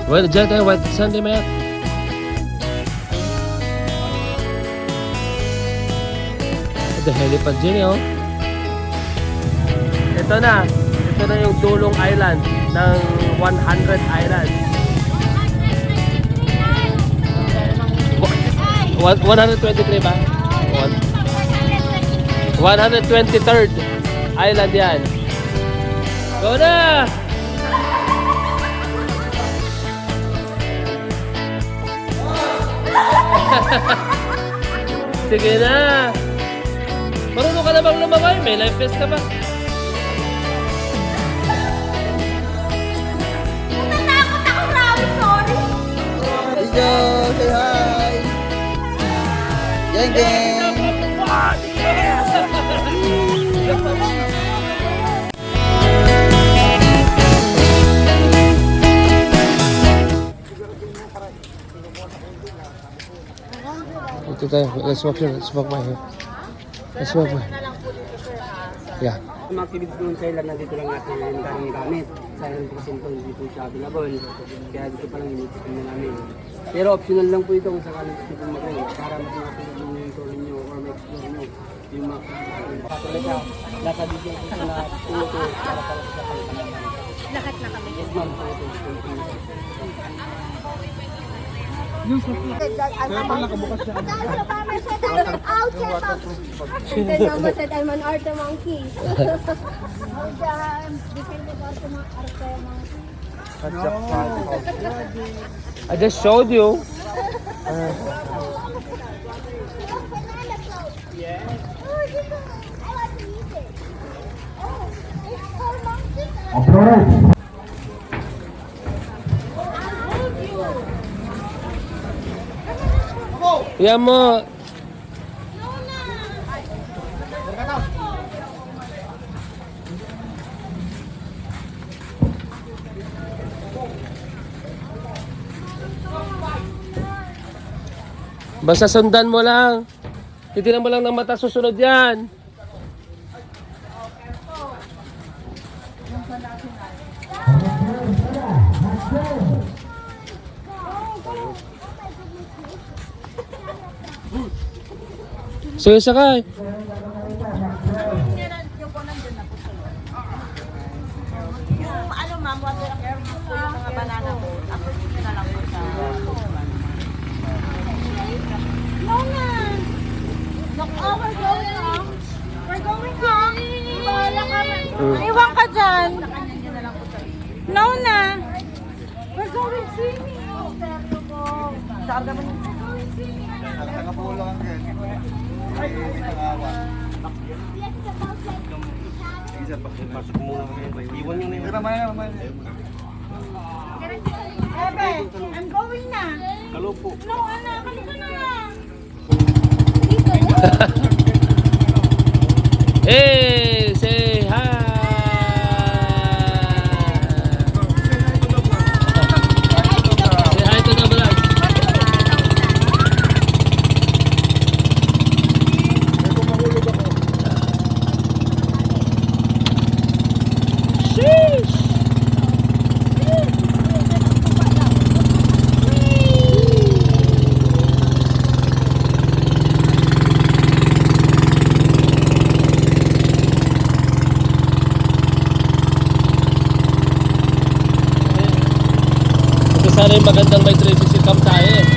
Well, dyan tayo, White Sunday maya. The helipad dyan, oh. Ito na yung dulong island ng 100 Island. 123 ba? 123rd island yan. Go na! Sige na. Marunong ka na bang lumangoy? May life vest ka ba? Natatakot ako, Rawi. Sorry. Lijo, say hi. Gang gang. Ito tayo. Let's walk here. Let's walk by here. Let's walk by. Yeah. Yung mga activities doon sa ilan na dito lang natin yung daming gamit. Sa ilan po kasi ito, dito siya available. Kaya dito pa lang in-explain na namin. Pero optional lang po ito kung sakaling gusto po mag-rent para mas masunod yung tour ninyo or ma-explore nyo. Yung mga patuloy siya. Nasa dito po siya na puto para sa pangkalan. Lahat na kami. Yes ma'am, puto. Mama said I'm an art monkey. I just showed you. Yan mo. Basta sundan mo lang. Titinan mo lang ng mata, susunod yan. Sige, sakay. Ano ma'am, water po yung mga banana po. Ako na lang po sa... No na! Look, oh, we're going home. We're going home. Wala kami. Iwan ka dyan. No na! We're going swimming. Saan naman yung... Nakapulang yan. Ay, nangawa. Pasok muna kami. Iwan nyo na yun. Mamaya. Ebe, I'm going na. Kalupo. No, anak, halika na lang. Hey, say hi. Say hi to the vlog. Sheesh. Sana yung magandang may 360 cam tayo eh.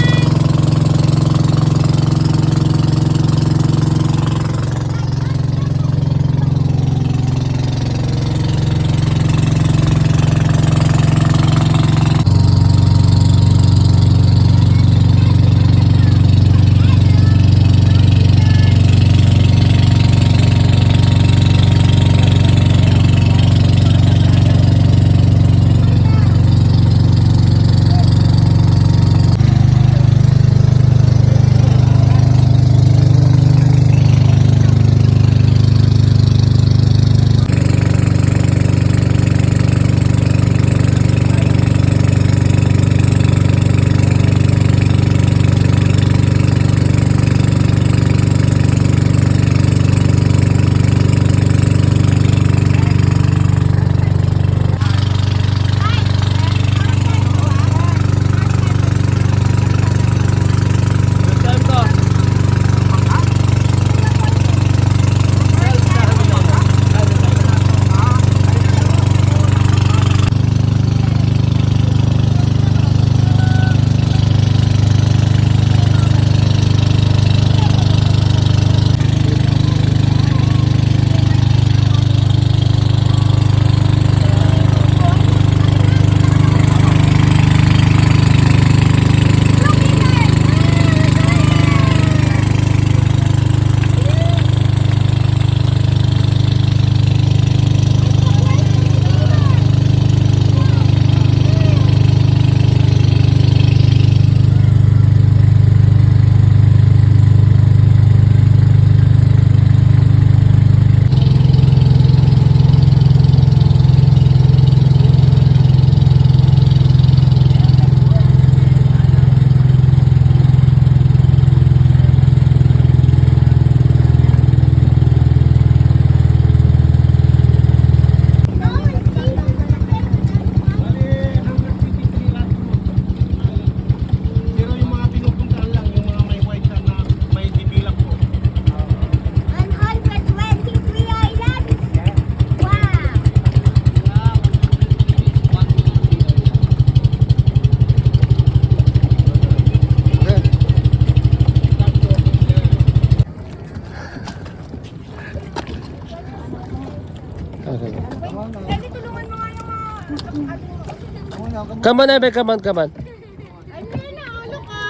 Come on, Ebe, come on, come on.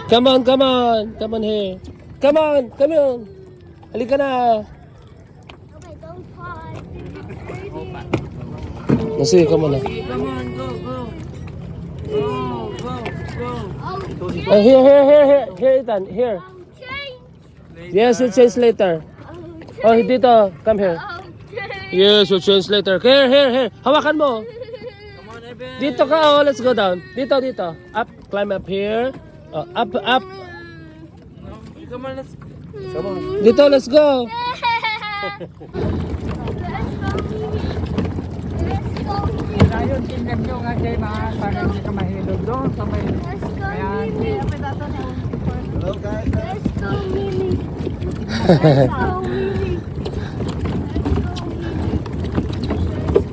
Come on, come on. Come on here. Come on, come on. Halika na. Okay, don't fall. Sige, come on na. Come on, go, go. Go, go, go. Oh, here, Ethan, here. Yes, we'll change later. Oh, dito, come here. Yes, we'll change later. Here. Hawakan mo. Come on, Eben. Dito ka, oh, let's go down. Dito. Up, climb up here. Oh, up. Come on, let's Dito, let's go. Ayun, tingnan nyo nga kayo mga para hindi ka mahilog doon sa may... Ayan. Hello guys. Let's go, Mimi. Let's go, Mimi.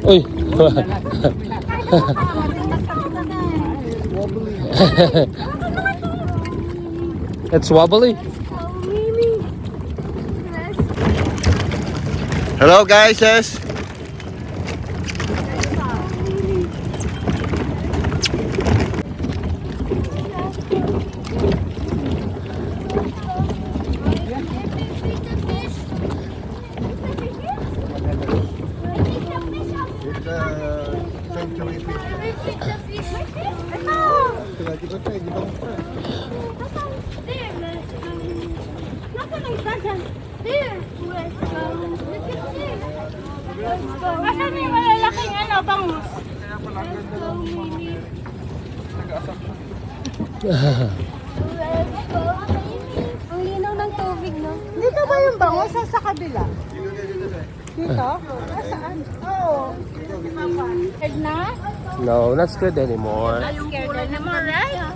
Uy. It's wobbly. Hello guys. Yes. It's sanctuary fish. Di ba tayo? Di ba tayo? Asan yung malalaking ano, bangus? Ang linaw ng tubig, no? Dito ba yung bangus o sa kabila? Dito? Saan? Oo. Scared na? No, not scared anymore. Scared na naman, right?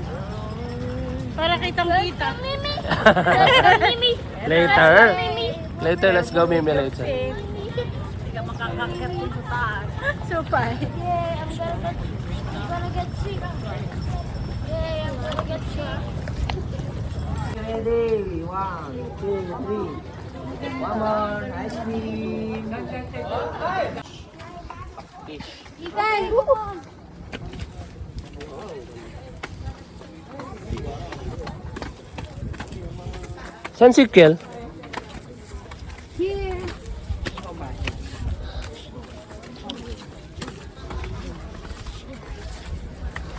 Para kitang-kita. Mimi! Let's go, Mimi! Later. Mimi! Later, let's go, Mimi, later. Hindi ka makakakit dito taas. Super. Yeah, I'm gonna get sick. Yeah, I'm gonna get sick. ready. 1, 2, 3. One more. Ice cream. Ikan! Saan si Kel? Here.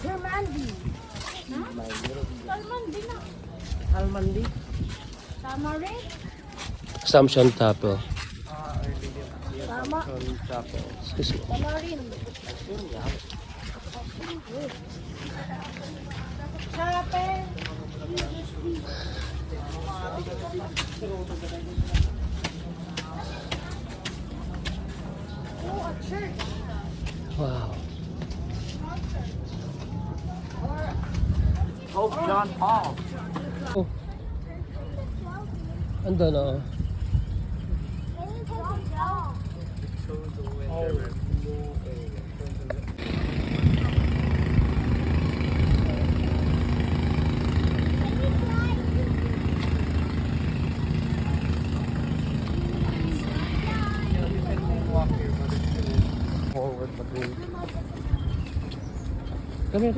Hermandi. Salmandi na. Almandi. Tama rin. Assumption Chapel. Tama. Excuse me. Tama rin. Chapel. Oh, a church. Wow. Pope John Paul. Oh. Andun na, oh. Come here.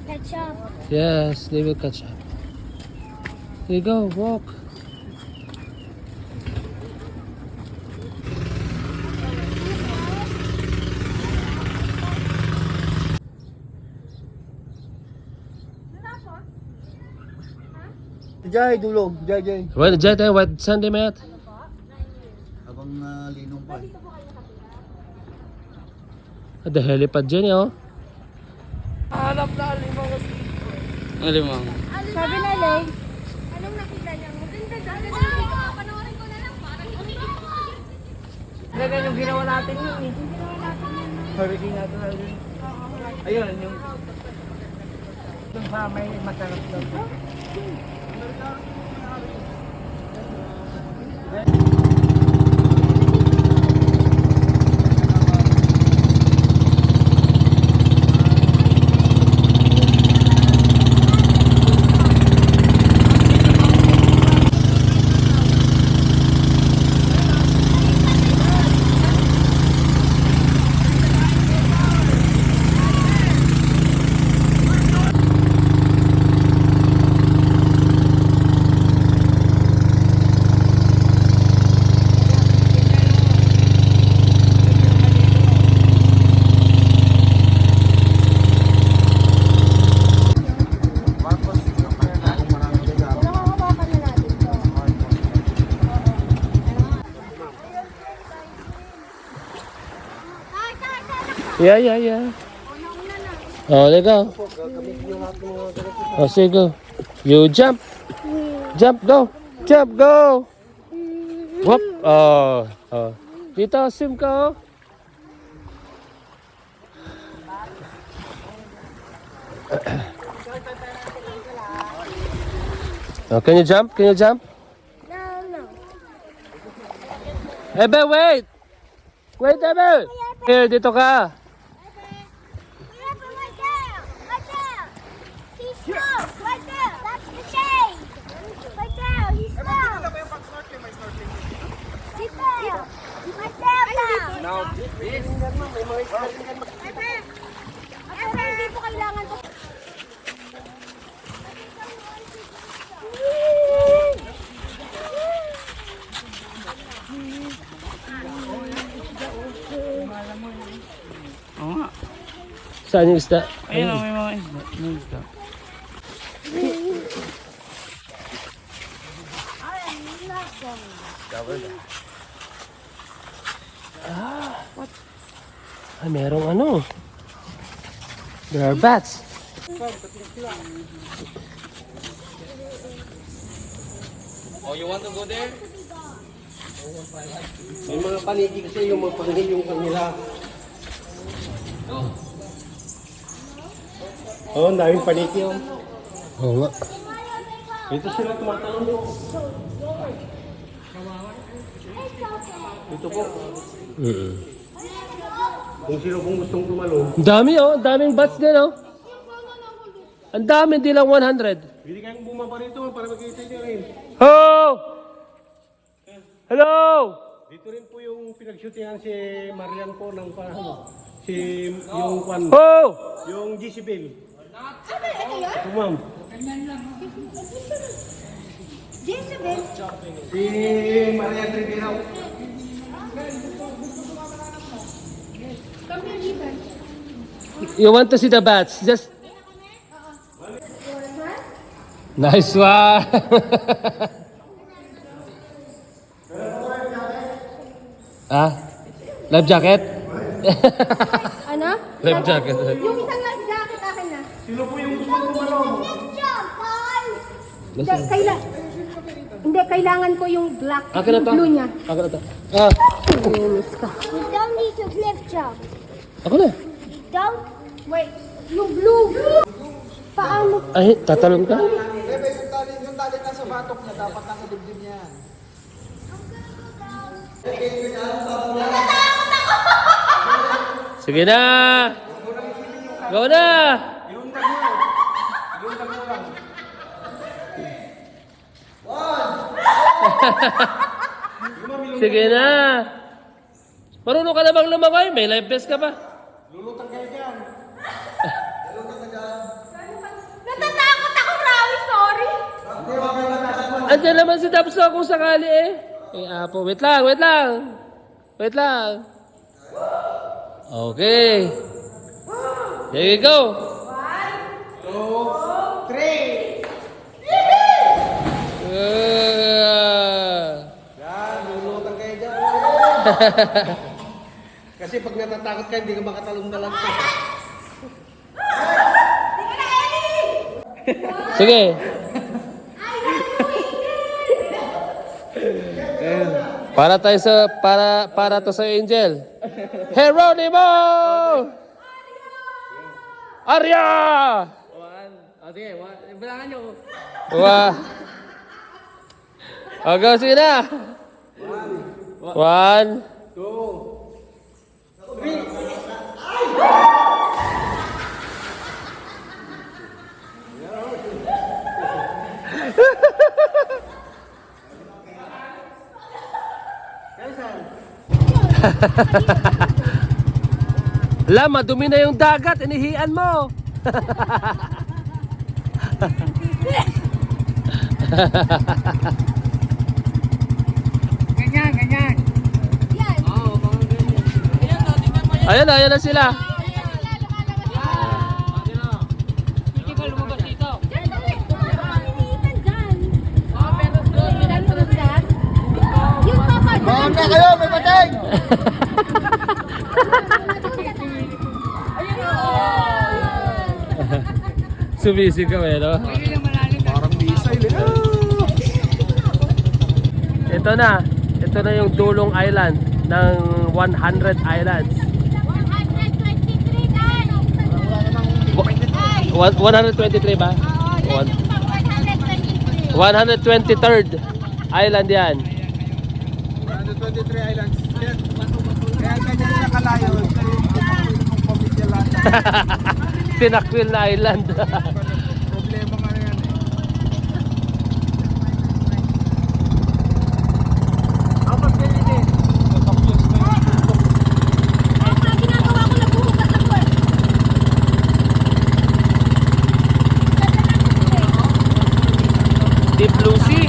Catch up. Yes, they will catch up. There you go, walk. Jai, dulog. Jai. Well, Jet, what Sunday, Matt? Habang linong pa. Ada helipad dyan, oh. Hanap na alimang kasi. Alimang. Sabi na, Lay. Anong nakita niya? Maganda dyan. Panoorin ko na lang. Parang Ganyan yung ginawa natin yun eh. Hurricane natin na yun. Ayun, yung... Doon pa may masarap doon. Yeah, yeah, yeah. Oh, there you go. Oh, say go. You jump. Jump, go. Jump, go. Whoop. Oh. Oh. Dito, swim ka. Oh. Oh, can you jump? Can you jump? No. Ebe, wait! Wait, Ebe! Here, dito ka. Right there. He's slow. Right there. That's the shade. Right there. He's slow. Sit there. Right there. Now, hindi po kailangan to. Oo nga. Saan yung isda? Ayun o, may mga isda. May isda. Ah, merong ano. There are bats. Oh, you want to go there? May mga paniki kasi yung mga paniki yung kanila. Oh, ang daming paniki oh. Oo nga. Dito sila tumatalon oh. Dito po. Kung sino pong gustong tumalon. Ang dami oh. Ang daming bats din oh. Ang dami, hindi lang 100. Hindi kayong bumaba rito para makita nyo rin. Oh! Hello! Dito rin po yung pinag-shootingan si Marian po ng ano, si yung kwan, Oh! yung Jezebel. Ito ma'am. Jezebel. Si Marian Rivera. You want to see the bats? Just... Nice one! Ah? Life jacket? Ano? Life jacket. Yung isang life jacket akin na. Sino po yung gustong tumalon? Hindi, kailangan ko yung black, Akin na yung to. blue niya. Akin na to. Ah, Inis ka. You don't need to cliff jump. ako na. You don't. Wait. Yung blue. Paano? Ay, tatalon ka? Yung tali na sa batok niya, dapat nakadibdib niya. Sige na! Go na! Sige na! Marunong ka na bang lumangoy? May life vest ka pa? Natatakot ako, Rawi. Sorry. Andiyan naman si Dabso kung sakali eh. Eh, Apo, wait lang, wait lang. Wait lang. Okay. There you go. 2, 3. Yan, lulutan kayo dyan. Kasi pag natatakot ka, hindi ka makatalong na lang. Sige. Para tayo sa para to sa Angel. Geronimo! Arya! O sige, balangan nyo. Wah. O, go, sige na. 1. 2, 3. La, madumi na yung dagat. Inihian mo. Ganyan, ganyan. Ayan na, ayan na sila. Bawang na kayo, may patay! Sumisigaw eh, no? Parang missile eh. Ito na. Ito na yung Dulong Island ng 100 islands. 123 ba? 123rd island yan. 123 islands. Kaya ganyan na kalayo. Yung pamilya lahat. Tinakwil na island. Problema nga yan eh. Deep Blue Sea.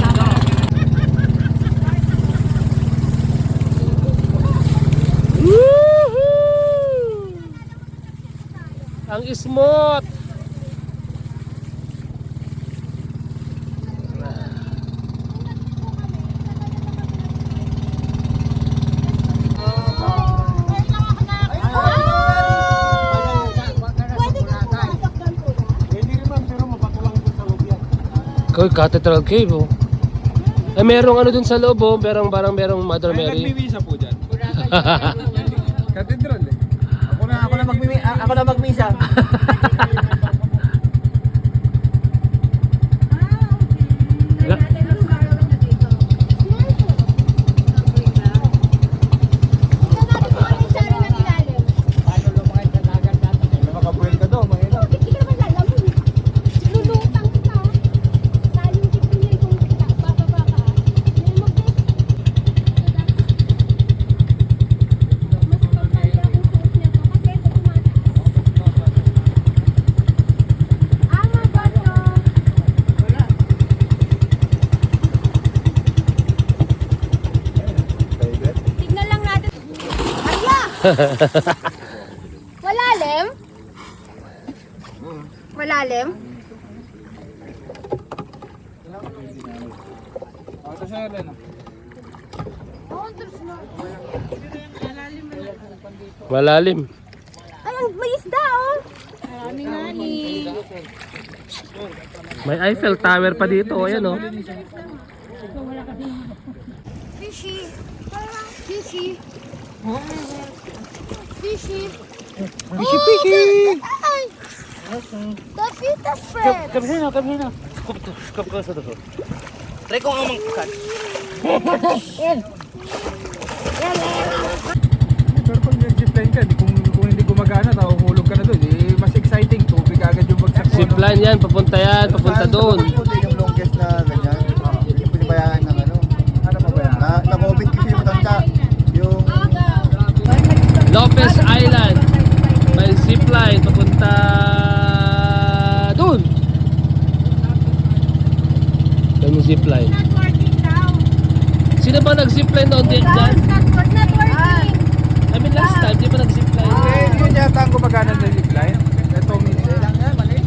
Woohoo! Ang smooth. Hindi naman, pero mapatulang ito sa loob yan. Cathedral Cave, oh. Eh, merong ano dun sa loob, oh. Merong Mother Mary. Nagmimisa po dyan. Cathedral eh. Ako na magmisa. Makabuel ka daw, mahina. Tignan lang natin. Aya! Malalim? Malalim? Ito siya Elena. Malalim. Ay, may isda oh. Nani. May Eiffel Tower pa dito, ayan, oh. Fishy. Fishy. Fishy. Fishy, fishy. The fittest friend. Pero pag nag-zipline ka, kung hindi gumagana, hulog ka na doon. Eh, mas exciting. Tubig agad yung bagsak mo. Zipline yan, papunta doon. Yung longest na ganyan, yung pinibayaan ng ano, Ano pa ba yan? na-COVID kasi yung matanda, yung Lopez Island. May zipline, papunta doon. Yan yung zipline. Not working now. Sino ba nag-zipline doon din dyan? It's not working. I mean last time, di ba nag-zipline? Yun yata ang gumagana ng zipline. Ito minsan. Mali.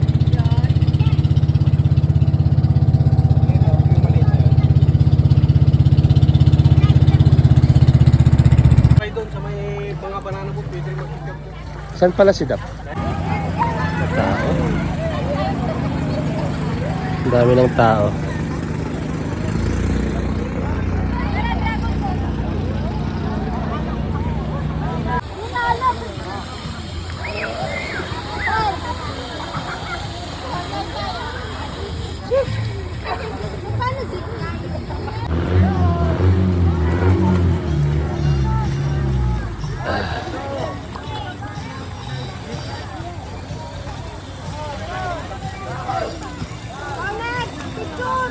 May doon sa may mga banana po, pwede mag-pick up. Saan pala si Dap? Tao. Ang dami ng tao. Paano zipline? Ahmed, picture!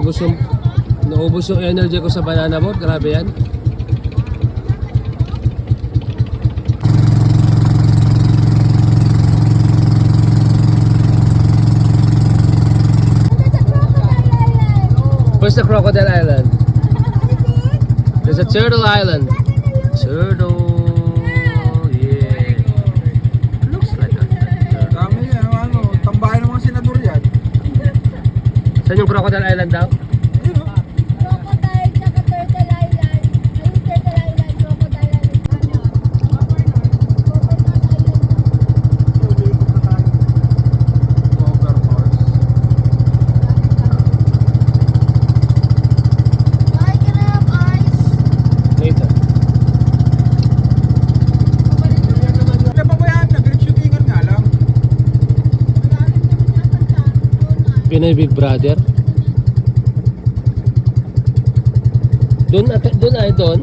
naubos yung energy ko sa banana boat. Grabe yan. Where's the Crocodile Island? There's a Turtle Island. Turtle. Yeah. Looks like a turtle. Dami yan, tambayan ng mga senador yan. Saan yung Crocodile Island daw? Crocodile, tsaka Turtle Island. Ayun, Turtle Island, Crocodile Island. Ay, can I have ice? Later. Kaya pabayaan na, pinag-shootingan nga lang. Pinoy Big Brother. Doon ay doon.